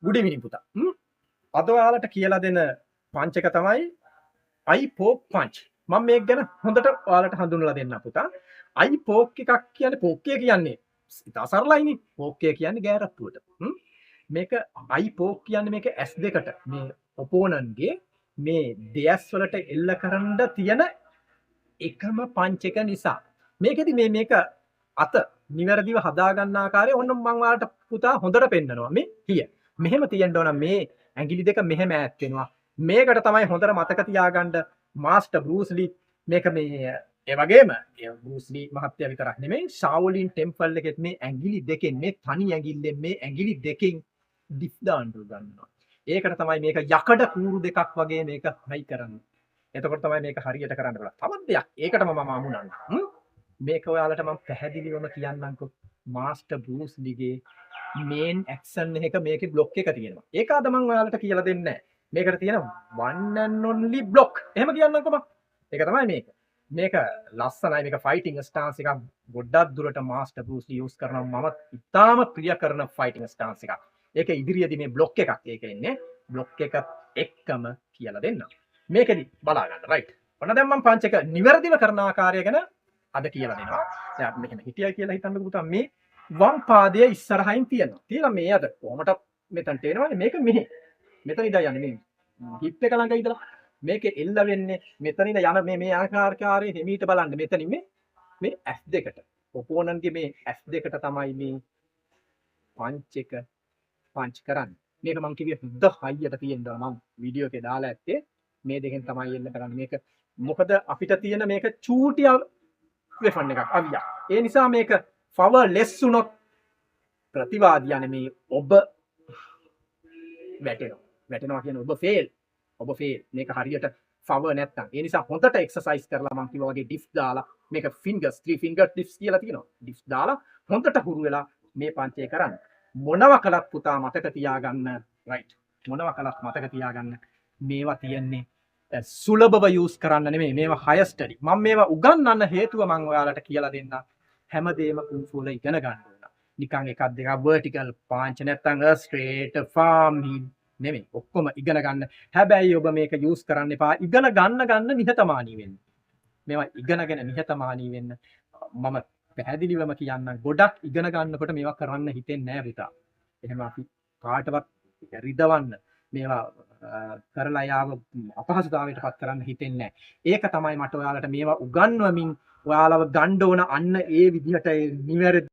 good evening පුතා. අද ඔයාලට කියලා දෙන පංච එක තමයි I poke punch. මම මේක ගැන හොඳට ඔයාලට හඳුන්වලා දෙන්න පුතා. I poke එකක් කියන්නේ poke එක කියන්නේ ඉතා සරලයිනේ. poke එක කියන්නේ ගෑරත්තුවට. මේක I poke කියන්නේ මේක S2කට මේ opponent ගේ මේ දෙයස් වලට එල්ල කරන්න තියෙන එකම පංච එක නිසා. මේකෙදි මේක අත නිවැරදිව හදා ගන්න ආකාරය ඔන්න මම ඔයාලට පුතා හොඳට පෙන්නනවා. මේ හිය මෙහෙම තියෙන්න ඕන මේ ඇඟිලි දෙක මෙහෙම ඈත් වෙනවා. මේකට තමයි හොඳට මතක තියාගන්න මාස්ටර් බෲස් ලී මේක මේ ඒ වගේම බෲස් ලී මහත්තයා විතරක් නෙමෙයි ශාවොලින් ටෙම්පල් එකෙත් මේ ඇඟිලි දෙකෙන් මේ තනි ඇඟිල්ලෙන් මේ ඇඟිලි දෙකෙන් ඩිස් දාන්න ගන්නවා. ඒකට තමයි මේක යකඩ කූරු දෙකක් වගේ මේක හයි කරන්නේ. එතකොට තමයි මේක හරියට කරන්න පුළුවන්. තවත් දෙයක් ඒකටම මම අමුණන්න. මේක ඔයාලට මම පැහැදිලිවම කියන්නම්කෝ. මාස්ටර් බෲස් ලීගේ මේන් ඇක්ෂන් එක මේකේ බ්ලොක් එක තියෙනවා. ඒක අද මම ඔයාලට කියලා දෙන්නේ නැහැ. මේකට තියෙන one and only block. එහෙම කියන්නම්කෝ මම. ඒක තමයි මේක. මේක ලස්සනයි මේක ෆයිටිං ස්ටාන්ස් එකක් ගොඩක් දුරට මාස්ටර් බෲස් ලී යූස් කරනවා. මම ඉතාම ප්‍රිය කරන ෆයිටිං ස්ටාන්ස් එකක්. ඒක ඉදිරියේදී මේ බ්ලොක් එකක් ඒක එන්නේ. බ්ලොක් එකත් එක්කම කියලා දෙන්නම්. මේකෙදි බලා ගන්න රයිට්. ඔන්න දැන් මම පංච එක නිවැරදිව කරන ආකාරය ගැන අද කියලා දෙනවා. දැන් මෙහෙම හිටියයි කියලා හිතන්නකෝ පුතා මේ වම් පාදය ඉස්සරහින් තියෙනවා. තියලා මේ අද කොහමද මෙතනට එනවනේ මේක මෙහෙ. මෙතන ඉඳලා යන්නේ මේ හිප් එක ළඟ ඉඳලා මේකේ එල්ල වෙන්නේ මෙතන ඉඳ යන මේ ආකාරකාරයේ හිමීට බලන්න මෙතනින් මේ S2කට. ඔපෝනන්ට් ගේ මේ S2කට තමයි මේ පංච එක පංච් කරන්නේ. මේක මම කිව්වේ හුද්ද හයියට තියෙනවා මම වීඩියෝ එකේ දාලා ඇත්තේ මේ දෙකෙන් තමයි එල්ල කරන්නේ. මේක මොකද අපිට තියෙන මේක චූටි වෙපන් එකක් අවියක්. ඒ නිසා මේක powerless වුණොත් ප්‍රතිවාදියානේ මේ ඔබ වැටෙනවා කියන්නේ ඔබ fail. මේක හරියට power නැත්තම්. ඒ නිසා හොඳට එක්සර්සයිස් කරලා මම කිව්වා වගේ dips දාලා මේක fingers 3 finger dips කියලා තියෙනවා. dips දාලා හොඳට හුරු වෙලා මේ පංචේ කරන්න. මොනවා කළත් පුතා මතක තියාගන්න right. මොනවා කළත් මතක තියාගන්න මේවා තියෙන්නේ සුලභව යූස් කරන්න නෙමෙයි මේවා හයස්ටඩි. මම මේවා උගන්වන්න හේතුව මම ඔයාලට කියලා දෙන්න. හැමදේම කුන්ෆු වල ඉගෙන ගන්න ඕන. නිකන් එකක් දෙකක් vertical punch නැත්නම් straight farm නෙමෙයි. ඔක්කොම ඉගෙන ගන්න. හැබැයි ඔබ මේක යූස් කරන්න එපා. ඉගෙන ගන්න නිහතමානී වෙන්න. මේවා ඉගෙනගෙන නිහතමානී වෙන්න. මම පැහැදිලිවම කියන්න ගොඩක් ඉගෙන ගන්නකොට මේවා කරන්න හිතෙන්නේ නැහැ පුතා. එහෙම අපි කාටවත් රිදවන්න මේවා කරලා යාව අපහසුතාවයට පත් කරන්න හිතෙන්නේ නැහැ. ඒක තමයි මට ඔයාලට මේවා උගන්වමින් ඔයාලව ගන්න ඕන අන්න ඒ විදිහට නිවැරදි